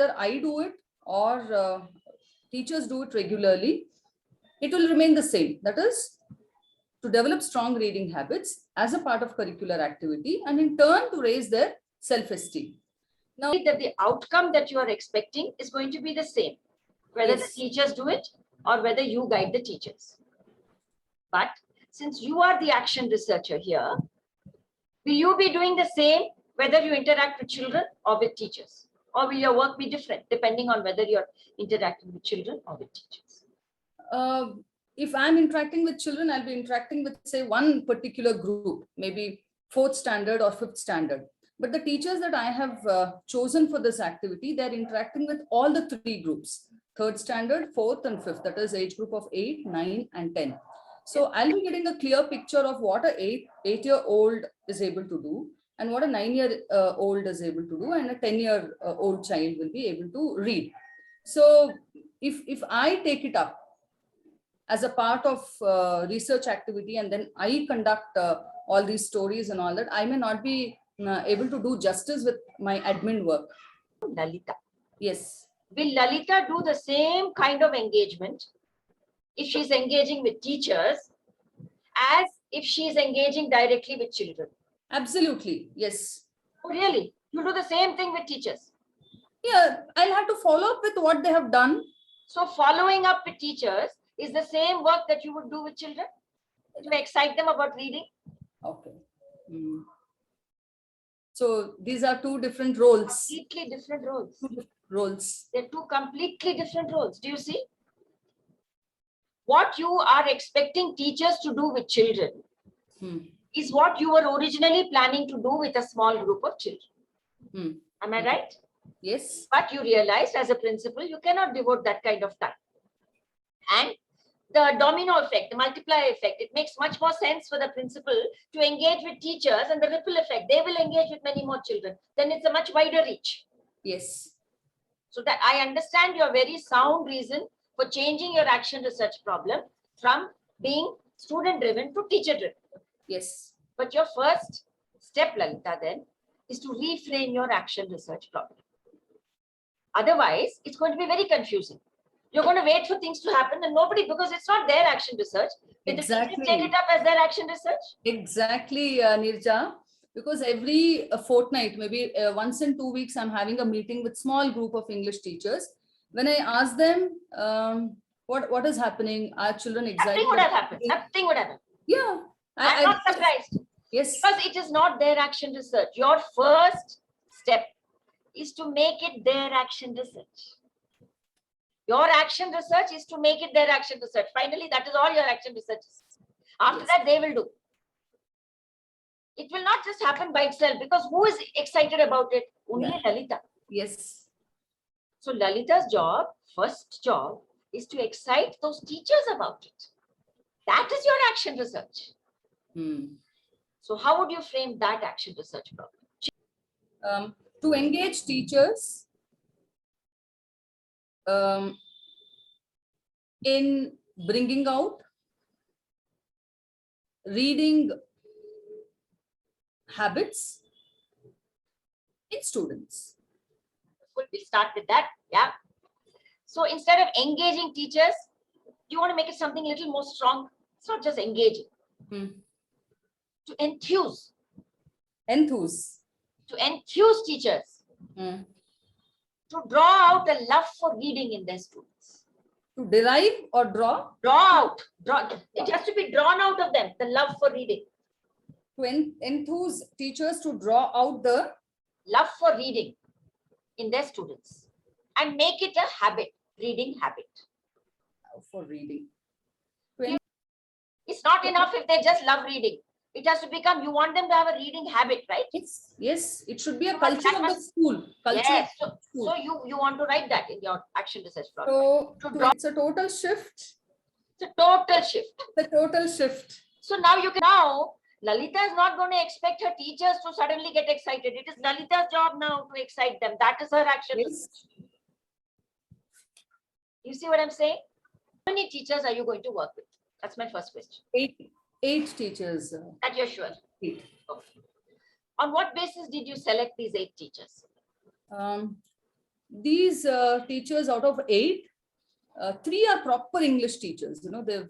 whether I do it or teachers do it regularly, it will remain the same. That is, to develop strong reading habits as a part of curricular activity and in turn to raise their self-esteem. Now, that the outcome that you are expecting is going to be the same, whether the teachers do it or whether you guide the teachers. But since you are the action researcher here, will you be doing the same whether you interact with children or with teachers? Or will your work be different depending on whether you're interacting with children or with teachers? If I'm interacting with children, I'll be interacting with, say, one particular group, maybe 4th standard or 5th standard. But the teachers that I have chosen for this activity, they're interacting with all the 3 groups, 3rd standard, 4th and 5th, that is age group of 8, 9 and 10. So I'll be getting a clear picture of what a 8-year-old is able to do and what a 9-year-old is able to do, and a 10-year-old child will be able to read. So if I take it up as a part of research activity and then I conduct all these stories and all that, I may not be able to do justice with my admin work. Lalitha. Yes. Will Lalitha do the same kind of engagement if she's engaging with teachers as if she's engaging directly with children? Absolutely. Yes. Oh, really? You do the same thing with teachers? Yeah, I'll have to follow up with what they have done. So following up with teachers is the same work that you would do with children to excite them about reading? Okay. So these are 2 different roles. Completely different roles. Roles. They're 2 completely different roles. Do you see? What you are expecting teachers to do with children is what you were originally planning to do with a small group of children. Am I right? Yes. But you realized as a principal, you cannot devote that kind of time. And the domino effect, the multiplier effect, it makes much more sense for the principal to engage with teachers, and the ripple effect, they will engage with many more children. Then it's a much wider reach. Yes. So that I understand your very sound reason for changing your action research problem from being student driven to teacher driven. Yes. But your first step, Lalitha, then is to reframe your action research problem. Otherwise, it's going to be very confusing. You're going to wait for things to happen and nobody, because it's not their action research. Did exactly. the teachers take it up as their action research? Exactly, Nirja. Because every fortnight, maybe once in 2 weeks, I'm having a meeting with small group of English teachers. When I ask them what is happening, are children excited? Nothing would have happened. Nothing would have happened. Yeah. I'm not surprised. Yes. Because it is not their action research. Your first step is to make it their action research. Your action research is to make it their action research. Finally, that is all your action research is. After that, they will do. It will not just happen by itself, because who is excited about it? Only Lalitha. Yes. So Lalitha's job, first job, is to excite those teachers about it. That is your action research. So how would you frame that action research problem? To engage teachers in bringing out reading habits in students. We'll start with that. Yeah. So instead of engaging teachers, you want to make it something a little more strong. It's not just engaging. To enthuse. Enthuse. To enthuse teachers. To draw out a love for reading in their students. To derive or draw? Draw out. It has to be drawn out of them, the love for reading. To enthuse teachers to draw out the love for reading in their students and make it a habit, reading habit. For reading. It's not enough if they just love reading. It has to become, you want them to have a reading habit, right? Yes, it should be a culture of the school. Yes, so you want to write that in your action research program. So it's a total shift. It's a total shift. The total shift. So now Lalitha is not going to expect her teachers to suddenly get excited. It is Lalitha's job now to excite them. That is her action. Yes. You see what I'm saying? How many teachers are you going to work with? That's my first question. 8 teachers. That you're sure? 8. Okay. On what basis did you select these 8 teachers? these teachers out of 8, 3 are proper English teachers. You know, they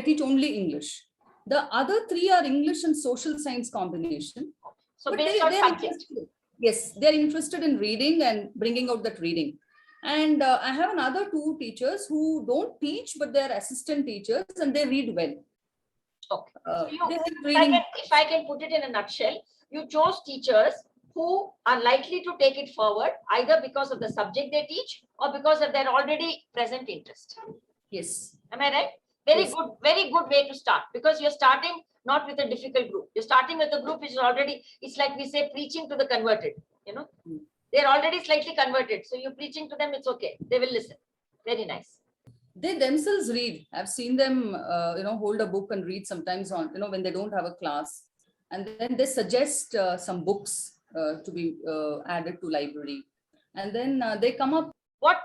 teach only English. The other 3 are English and social science combination. So But based on they're subject. yes, they're interested in reading and bringing out that reading. And I have another 2 teachers who don't teach, but they're assistant teachers and they read well. Okay. So They help if reading. I can put it in a nutshell, you chose teachers who are likely to take it forward either because of the subject they teach or because of their already present interest. Yes. Am I right? Very Yes. good, very good way to start, because you're starting not with a difficult group. You're starting with a group which is already, it's like we say, preaching to the converted, you know. They're already slightly converted. So you're preaching to them, it's okay. They will listen. Very nice. They themselves read. I've seen them, hold a book and read sometimes on, when they don't have a class. And then they suggest some books to be added to library. And then they come up. What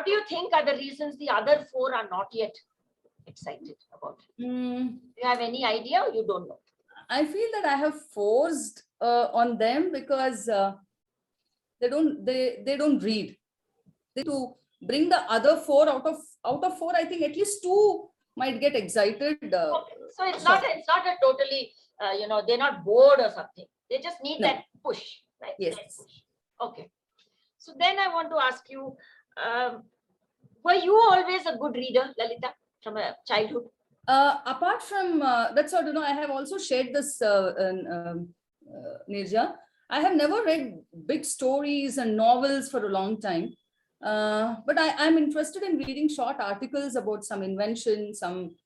do you think are the reasons the other 4 are not yet excited about it? Do you have any idea, or you don't know? I feel that I have forced on them because they don't read. To bring the other 4 out of 4, I think at least 2 might get excited. Okay. So it's not a totally they're not bored or something. They just need that push, right? Yes. That push. Okay. So then I want to ask you, were you always a good reader, Lalitha, from a childhood? Apart from that's what, I have also shared this, Nirja. I have never read big stories and novels for a long time. But I'm interested in reading short articles about some invention, some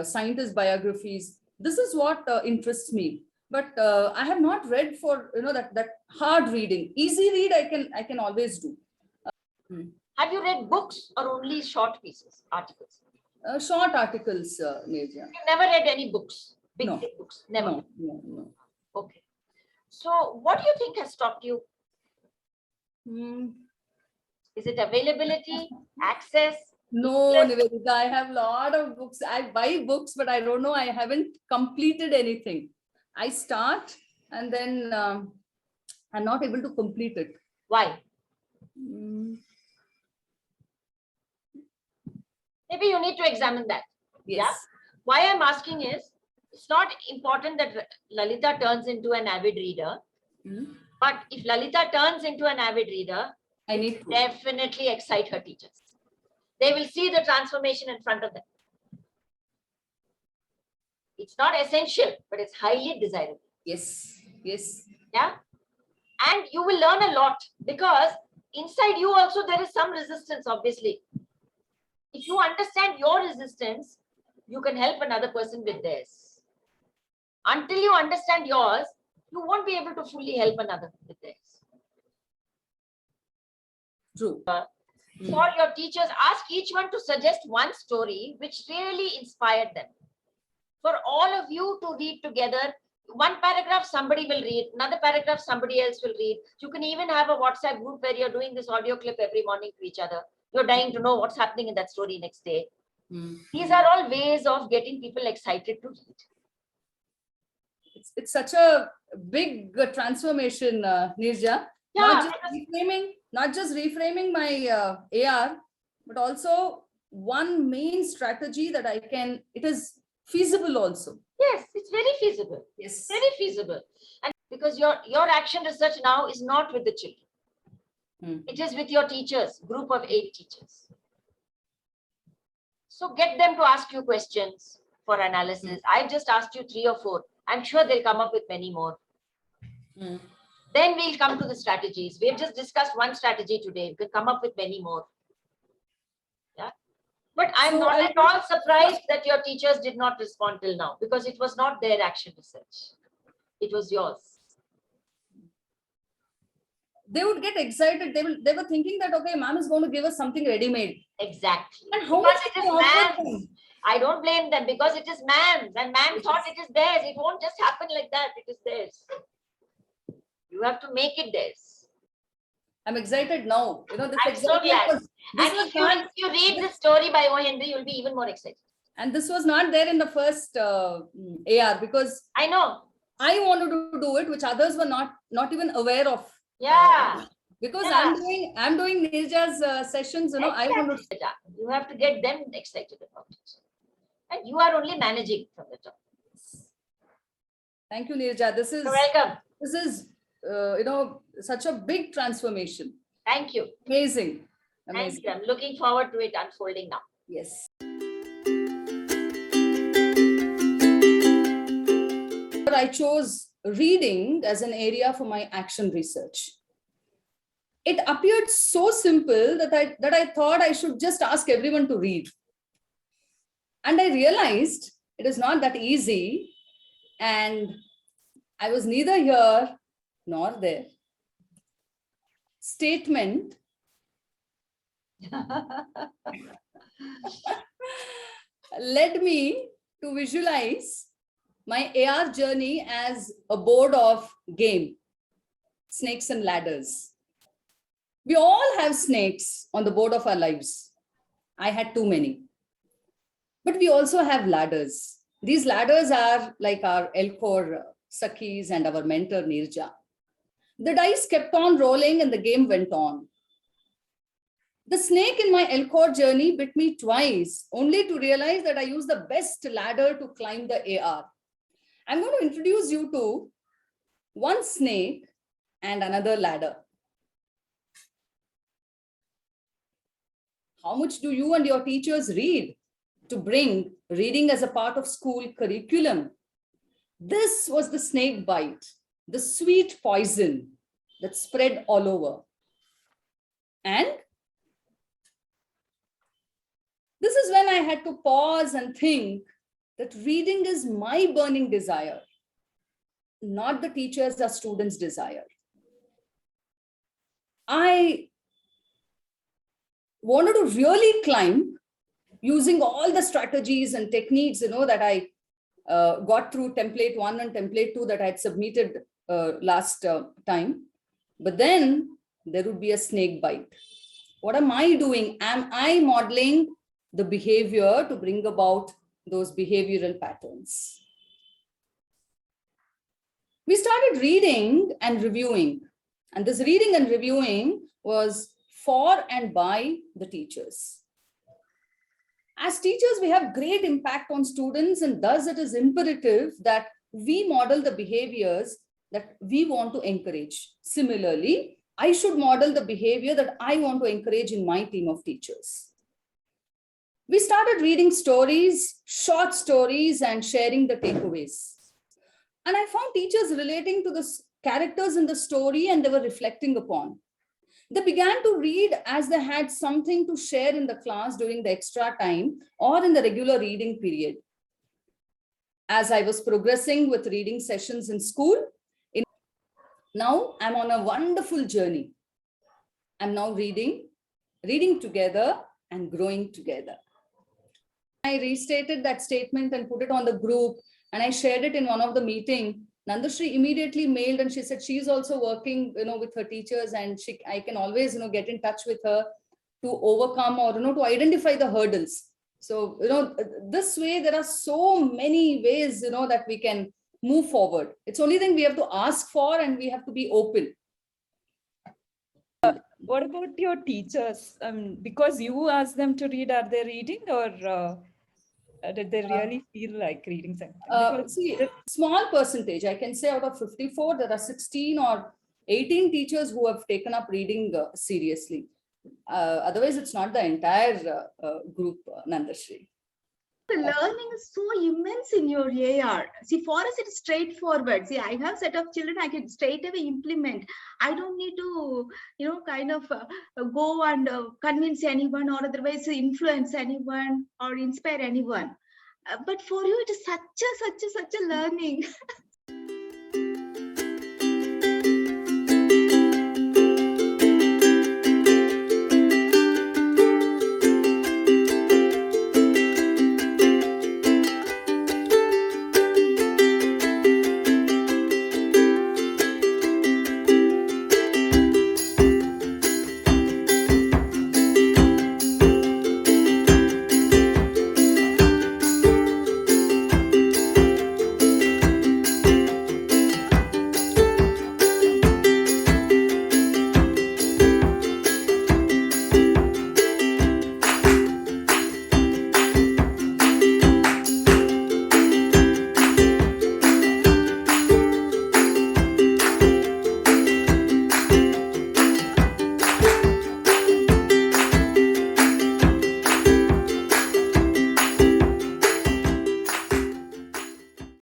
scientist biographies. This is what interests me. But I have not read for, that hard reading. Easy read I can always do. Have you read books or only short pieces, articles? Short articles, Nirja. You've never read any books, big books? Never. No. Okay. So what do you think has stopped you? Is it availability, access? No, Nivedita, I have a lot of books. I buy books, but I don't know. I haven't completed anything. I start and then I'm not able to complete it. Why? Maybe you need to examine that. Yes. Yeah. Why I'm asking is, it's not important that Lalitha turns into an avid reader, but if Lalitha turns into an avid reader, I need to definitely excite her teachers. They will see the transformation in front of them. It's not essential, but it's highly desirable. Yes. Yeah. And you will learn a lot, because inside you also there is some resistance, obviously. If you understand your resistance, you can help another person with theirs. Until you understand yours, you won't be able to fully help another with theirs. True. For your teachers, ask each one to suggest one story which really inspired them. For all of you to read together, one paragraph somebody will read, another paragraph somebody else will read. You can even have a WhatsApp group where you're doing this audio clip every morning to each other. You're dying to know what's happening in that story next day. These are all ways of getting people excited to read. It's such a big transformation, Nirja. Yeah, not just reframing my AR, but also one main strategy that it is feasible also. Yes, it's very feasible. Yes. Very feasible. And because your action research now is not with the children. It is with your teachers, group of 8 teachers. So get them to ask you questions for analysis. I've just asked you 3 or 4. I'm sure they'll come up with many more. Then we'll come to the strategies. We've just discussed one strategy today. We can come up with many more. Yeah. But I'm not at all surprised that your teachers did not respond till now, because it was not their action research. It was yours. They would get excited. They were thinking that, okay, ma'am is going to give us something ready-made. Exactly. And how because much it is ma'am. I don't blame them, because it is ma'am. And ma'am thought it is theirs. It won't just happen like that. It is theirs. You have to make it theirs. I'm excited now. This I'm so glad. And if you read this story by O. Henry, you'll be even more excited. And this was not there in the first AR, because I know I wanted to do it, which others were not even aware of. Yeah. Because Yeah. I'm doing Nirja's sessions, you know, I want to. You have to get them excited about it. And you are only managing from the top. Thank you, Nirja. You're welcome. This is you know, such a big transformation. Thank you. Amazing. Thank you. I'm looking forward to it unfolding now. Yes. I chose reading as an area for my action research. It appeared so simple that I thought I should just ask everyone to read. And I realized it is not that easy, and I was neither here nor there. Statement led me to visualize my AR journey as a board of game, snakes and ladders. We all have snakes on the board of our lives. I had too many. But we also have ladders. These ladders are like our Elcor Sakhis and our mentor Nirja. The dice kept on rolling and the game went on. The snake in my Elcor journey bit me twice, only to realize that I used the best ladder to climb the AR. I'm going to introduce you to one snake and another ladder. How much do you and your teachers read to bring reading as a part of school curriculum? This was the snake bite, the sweet poison that spread all over. And this is when I had to pause and think that reading is my burning desire, not the teacher's or student's desire. I wanted to really climb using all the strategies and techniques, you know, that I got through template 1 and template 2 that I had submitted last time. But then there would be a snake bite. What am I doing? Am I modeling the behavior to bring about those behavioral patterns? We started reading and reviewing. And this reading and reviewing was for and by the teachers. As teachers, we have great impact on students, and thus it is imperative that we model the behaviors that we want to encourage. Similarly, I should model the behavior that I want to encourage in my team of teachers. We started reading stories, short stories, and sharing the takeaways. And I found teachers relating to the characters in the story, and they were reflecting upon. They began to read as they had something to share in the class during the extra time or in the regular reading period. As I was progressing with reading sessions in school, now I'm on a wonderful journey. I'm now reading together and growing together. I restated that statement and put it on the group, and I shared it in one of the meetings. Nandashri immediately mailed, and she said she's also working, you know, with her teachers, and I can always, you know, get in touch with her to overcome or, you know, to identify the hurdles. So, you know, this way there are so many ways, you know, that we can move forward. It's only thing we have to ask for, and we have to be open. What about your teachers? Because you ask them to read, are they reading, or did they really feel like reading something? See, small percentage, I can say out of 54, there are 16 or 18 teachers who have taken up reading seriously. Otherwise, it's not the entire group, Nandashri. The learning is so immense in your AR. See, for us, it's straightforward. See, I have set of children, I can straight away implement. I don't need to, you know, kind of go and convince anyone or otherwise influence anyone or inspire anyone. But for you, it is such a learning.